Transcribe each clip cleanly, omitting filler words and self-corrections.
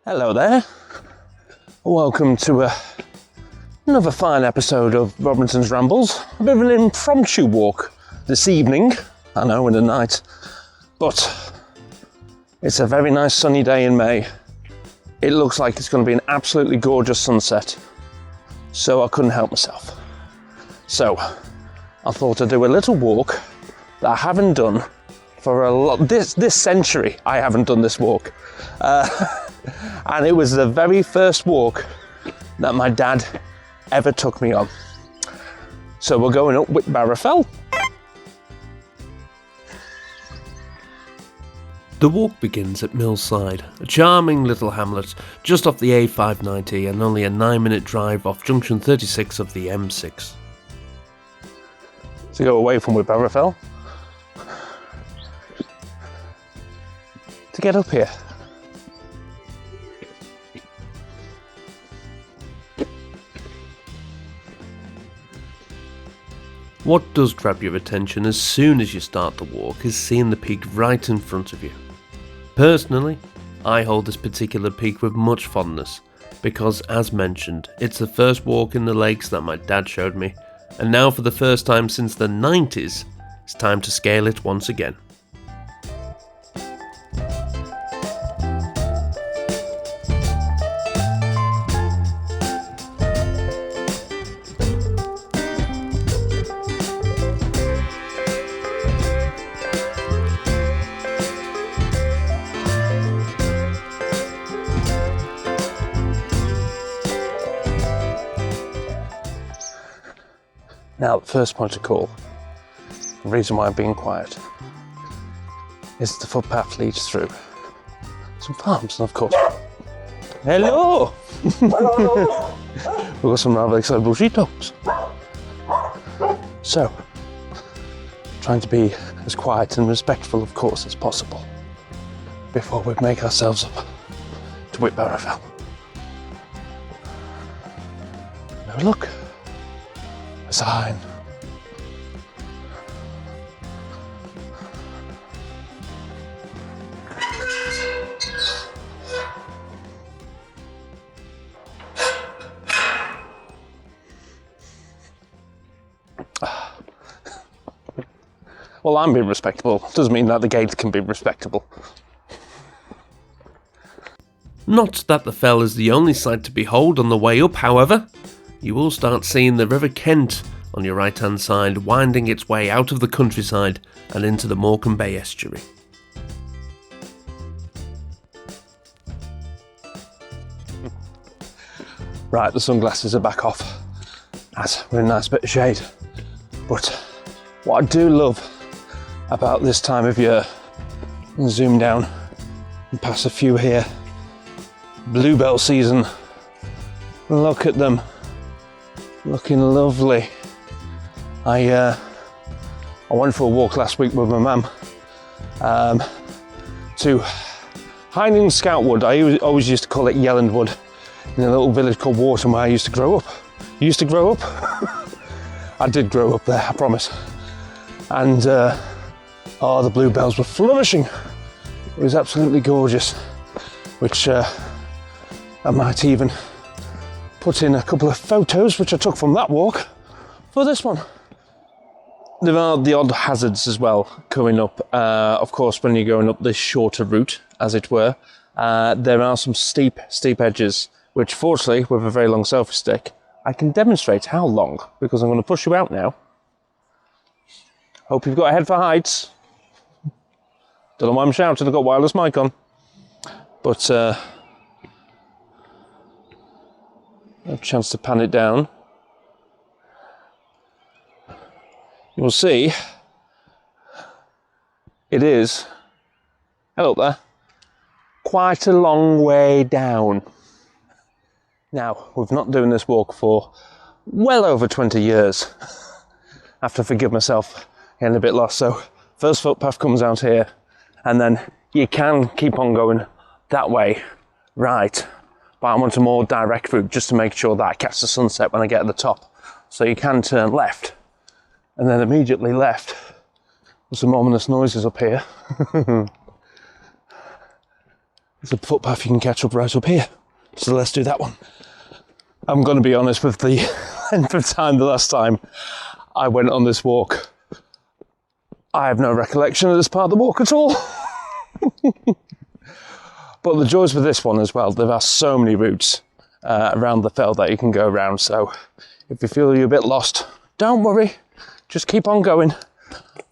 Hello there, welcome to another fine episode of Robinson's Rambles. A bit of an impromptu walk this evening, I know in the night, but it's a very nice sunny day in May. It looks like it's going to be an absolutely gorgeous sunset, so I couldn't help myself. So I thought I'd do a little walk that I haven't done for a lot, this century I haven't done this walk. And it was the very first walk that my dad ever took me on. So we're going up Whitbarrow Fell. The walk begins at Millside, a charming little hamlet just off the A590 and only a 9-minute drive off junction 36 of the M6. To go away from Whitbarrow Fell, to get up here. What does grab your attention as soon as you start the walk is seeing the peak right in front of you. Personally, I hold this particular peak with much fondness because, as mentioned, it's the first walk in the lakes that my dad showed me, and now for the first time since the 90s, it's time to scale it once again. Now, the first point of call, the reason why I'm being quiet, is the footpath leads through some farms, and of course, hello! Hello! We've got some rather excitable sheepdogs. So, trying to be as quiet and respectful, of course, as possible before we make ourselves up to Whitbarrow Fell. Now look. A sign. Well, I'm being respectable. Doesn't mean that the gate can be respectable. Not that the fell is the only sight to behold on the way up, however. You will start seeing the River Kent on your right hand side winding its way out of the countryside and into the Morecambe Bay estuary. Right, the sunglasses are back off as we're in a nice bit of shade. But what I do love about this time of year, and zoom down and pass a few here, bluebell season, look at them. Looking lovely. I went for a walk last week with my mum to Hinding Scoutwood. I always used to call it Yelland Wood, in a little village called Wharton where I used to grow up. You used to grow up? I did grow up there, I promise. And the bluebells were flourishing. It was absolutely gorgeous, which I might even put in a couple of photos which I took from that walk for this one. There are the odd hazards as well coming up. Of course, when you're going up this shorter route, as it were, there are some steep edges, which fortunately, with a very long selfie stick, I can demonstrate how long, because I'm going to push you out now. Hope you've got a head for heights. Don't know why I'm shouting, I've got wireless mic on. But a chance to pan it down. You'll see it is, hello there, quite a long way down. Now, we've not doing this walk for well over 20 years. I have to forgive myself getting a bit lost. So first footpath comes out here, and then you can keep on going that way, right? But I want a more direct route just to make sure that I catch the sunset when I get at the top. So you can turn left and then immediately left with some ominous noises up here. There's a footpath you can catch up right up here. So let's do that one. I'm going to be honest with the length of time the last time I went on this walk. I have no recollection of this part of the walk at all. But the joys with this one as well, there are so many routes around the fell that you can go around. So if you feel you're a bit lost, don't worry. Just keep on going.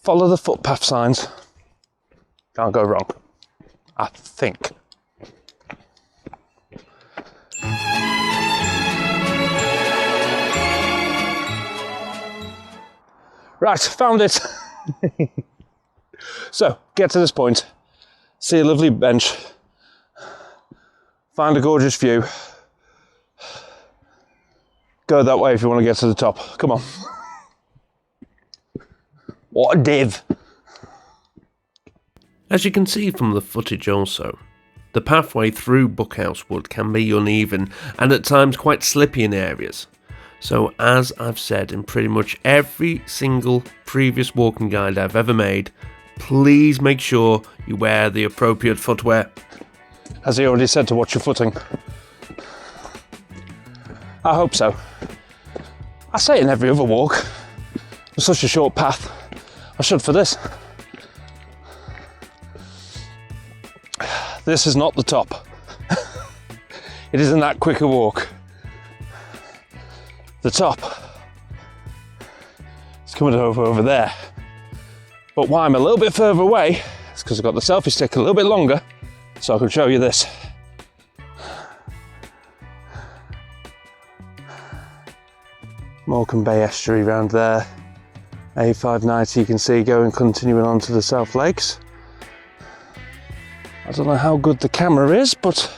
Follow the footpath signs. Can't go wrong, I think. Right, found it. So, get to this point, see a lovely bench, find a gorgeous view, go that way if you want to get to the top. Come on. What a div. As you can see from the footage also, the pathway through Buckhouse Wood can be uneven and at times quite slippy in areas. So as I've said in pretty much every single previous walking guide I've ever made, please make sure you wear the appropriate footwear. Has he already said to watch your footing? I hope so. I say it in every other walk. It's such a short path. I should for this. This is not the top. It isn't that quick a walk. The top is coming over there. But why I'm a little bit further away is because I've got the selfie stick a little bit longer so I can show you this. Morecambe Bay estuary round there. A590 you can see going continuing on to the South Lakes. I don't know how good the camera is, but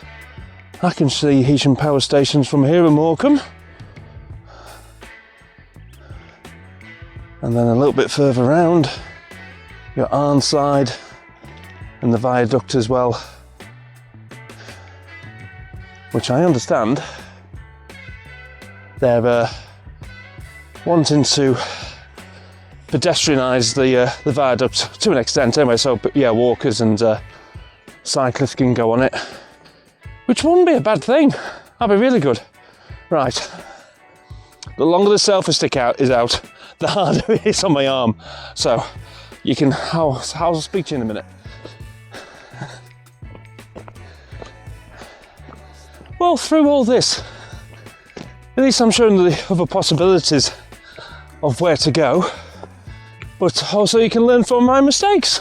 I can see Heysham power stations from here in Morecambe. And then a little bit further round, your Arnside and the viaduct as well, which I understand they're wanting to pedestrianise the viaduct to an extent anyway, so yeah, walkers and cyclists can go on it, which wouldn't be a bad thing. That'd be really good. Right, the longer the selfie stick is out, the harder it is on my arm. So you can, I'll speak to you in a minute. Well, through all this, at least I'm showing the other possibilities of where to go, but also you can learn from my mistakes.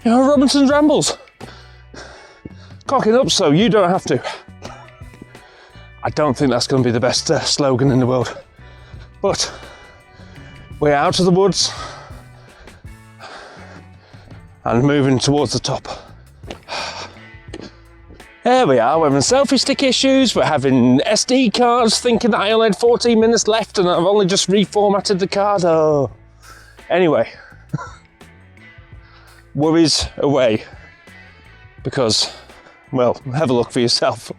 You know, Robinson's Rambles. Cocking up so you don't have to. I don't think that's going to be the best slogan in the world, but we're out of the woods and moving towards the top. There we are, we're having selfie stick issues, we're having SD cards thinking that I only had 14 minutes left and I've only just reformatted the card. Oh. Anyway, worries away, because, well, have a look for yourself.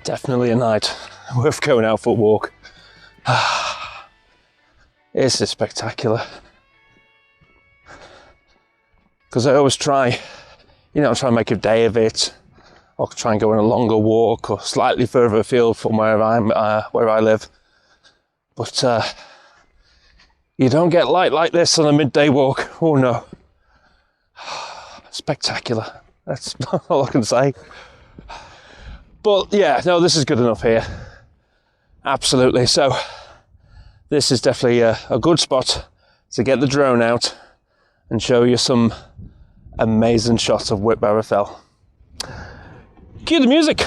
Definitely a night worth going out for a walk. It's spectacular. Because I always try and make a day of it, or try and go on a longer walk, or slightly further afield from where I live. But you don't get light like this on a midday walk. Oh no. Spectacular. That's all I can say. But yeah, no, this is good enough here. Absolutely. So this is definitely a good spot to get the drone out and show you some amazing shots of Whitbarrow Fell. Cue the music.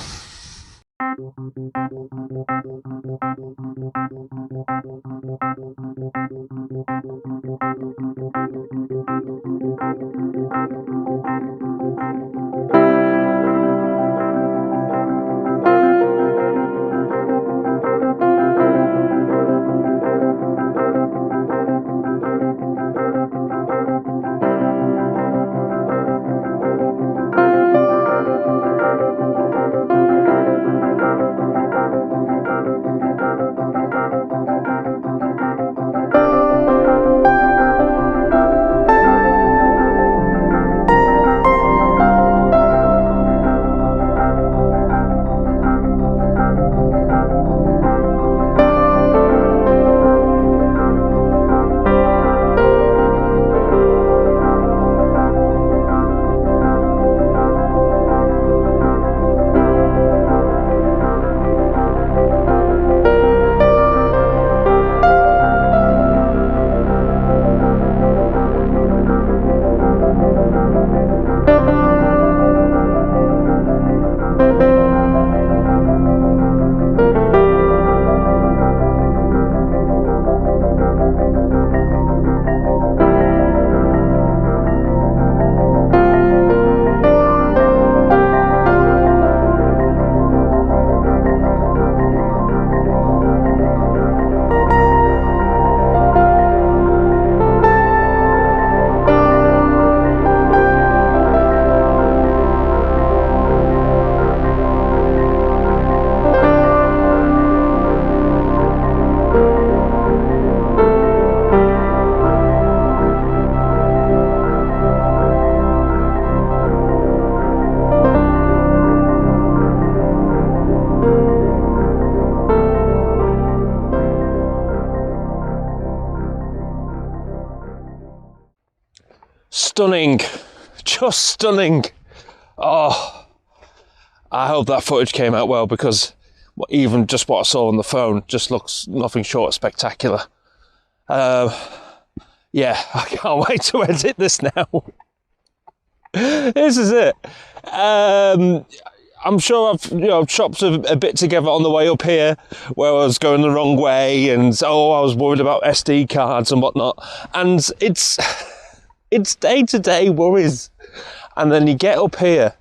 stunning. Just stunning. Oh, I hope that footage came out well, because even just what I saw on the phone just looks nothing short of spectacular. Yeah, I can't wait to edit this now. This is it. I'm sure I've chopped a bit together on the way up here where I was going the wrong way, and I was worried about SD cards and whatnot. And it's day-to-day worries. And then you get up here,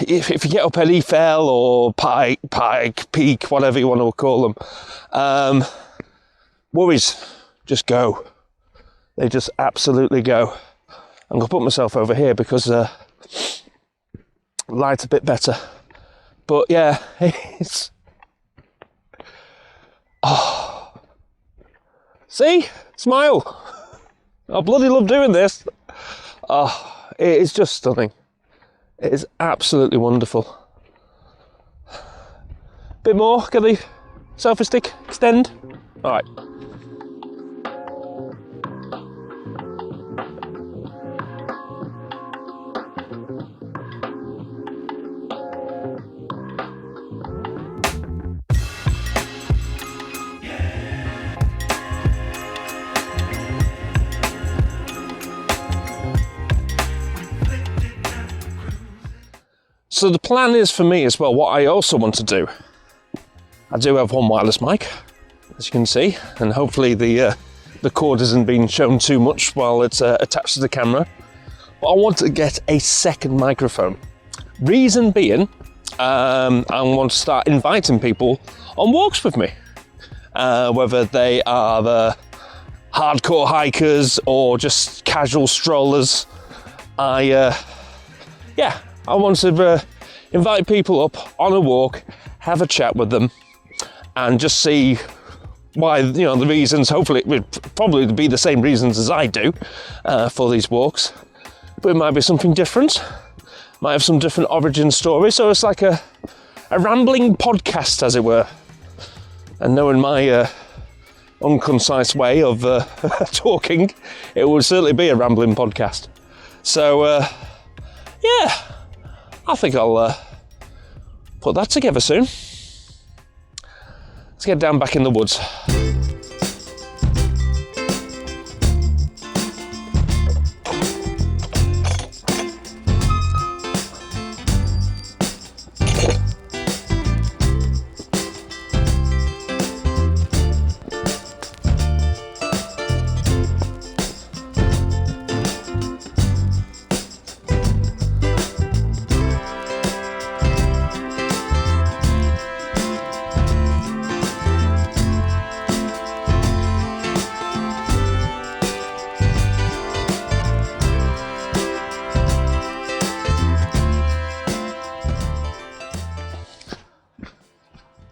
if you get up at Eiffel or Pike, Peak, whatever you want to call them, worries just go. They just absolutely go. I'm going to put myself over here because light's a bit better. But yeah, it's... Oh. See? Smile. I bloody love doing this. Oh, it is just stunning. It is absolutely wonderful. Bit more, get the selfie stick, extend. All right. So the plan is for me as well, what I also want to do, I do have one wireless mic, as you can see, and hopefully the cord isn't being shown too much while it's attached to the camera. But I want to get a second microphone. Reason being, I want to start inviting people on walks with me, whether they are the hardcore hikers or just casual strollers. I want to invite people up on a walk, have a chat with them, and just see why, the reasons. Hopefully it would probably be the same reasons as I do for these walks, but it might be something different, might have some different origin story. So it's like a rambling podcast, as it were. And knowing my unconcise way of talking, it would certainly be a rambling podcast. So yeah, I think I'll put that together soon. Let's get down back in the woods.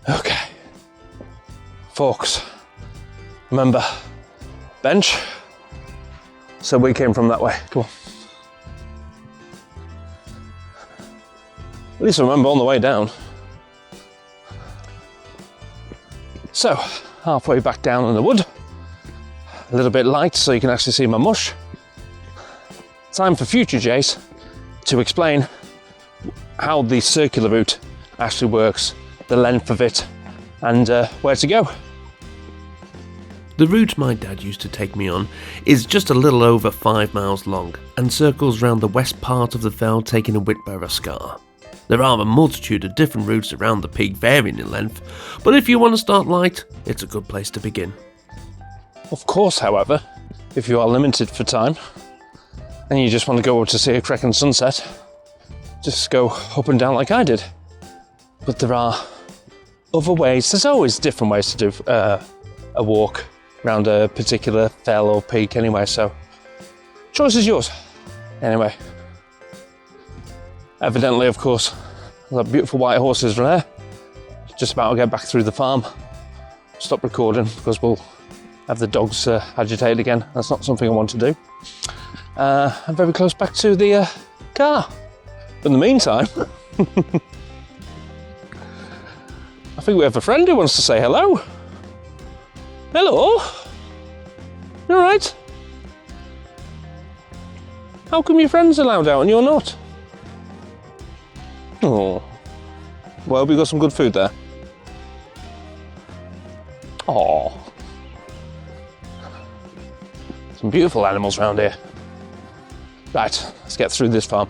Okay, folks, remember, bench, so we came from that way, come on. At least remember on the way down. So, halfway back down in the wood, a little bit light so you can actually see my mush. Time for future Jace to explain how the circular route actually works, the length of it, and where to go. The route my dad used to take me on is just a little over 5 miles long and circles round the west part of the fell, taking a Whitbarrow scar. There are a multitude of different routes around the peak, varying in length, but if you want to start light, it's a good place to begin. Of course, however, if you are limited for time and you just want to go to see a cracking sunset, just go up and down like I did. But there are other ways. There's always different ways to do a walk around a particular fell or peak anyway, so choice is yours. Anyway, evidently, of course, that beautiful white horses are there. Just about to get back through the farm. Stop recording because we'll have the dogs agitated again. That's not something I want to do. I'm very close back to the car. But in the meantime, I think we have a friend who wants to say hello. Hello. You all right? How come your friends are allowed out and you're not? Oh. Well, we got some good food there. Oh. Some beautiful animals around here. Right, let's get through this farm.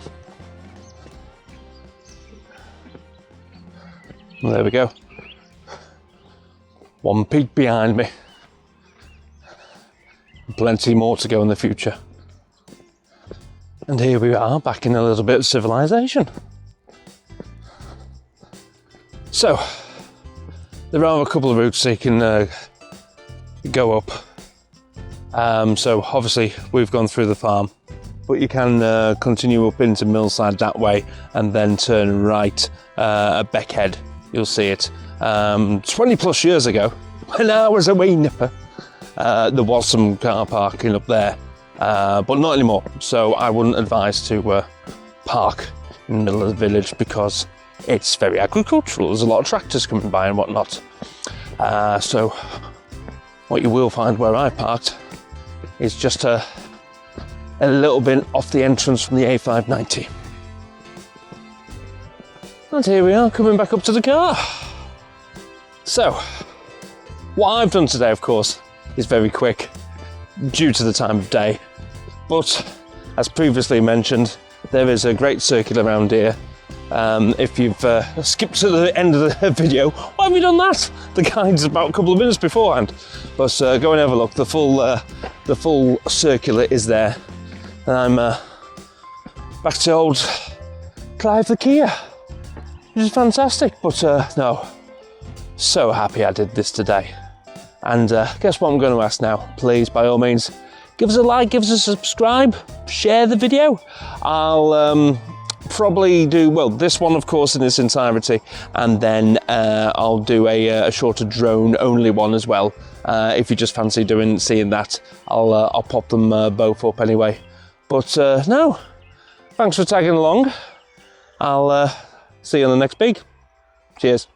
There we go. One pig behind me. Plenty more to go in the future. And here we are, back in a little bit of civilization. So, there are a couple of routes so you can go up. So obviously we've gone through the farm, but you can continue up into Millside that way and then turn right at Beckhead. You'll see it. 20 plus years ago, when I was a wee nipper, there was some car parking up there, but not anymore. So I wouldn't advise to park in the middle of the village because it's very agricultural. There's a lot of tractors coming by and whatnot. So what you will find where I parked is just a little bit off the entrance from the A590. And here we are, coming back up to the car. So, what I've done today, of course, is very quick due to the time of day. But, as previously mentioned, there is a great circuit around here. If you've skipped to the end of the video, why have you done that? The guide's about a couple of minutes beforehand. But go and have a look. The full circular is there. And I'm back to old Clive the Kia, which is fantastic. But no, so happy I did this today. And guess what I'm going to ask now? Please, by all means, give us a like, give us a subscribe, share the video. I'll probably do, well, this one of course in its entirety, and then I'll do a shorter drone only one as well. If you just fancy seeing that, I'll pop them both up anyway. But no, thanks for tagging along. I'll see you on the next peak. Cheers.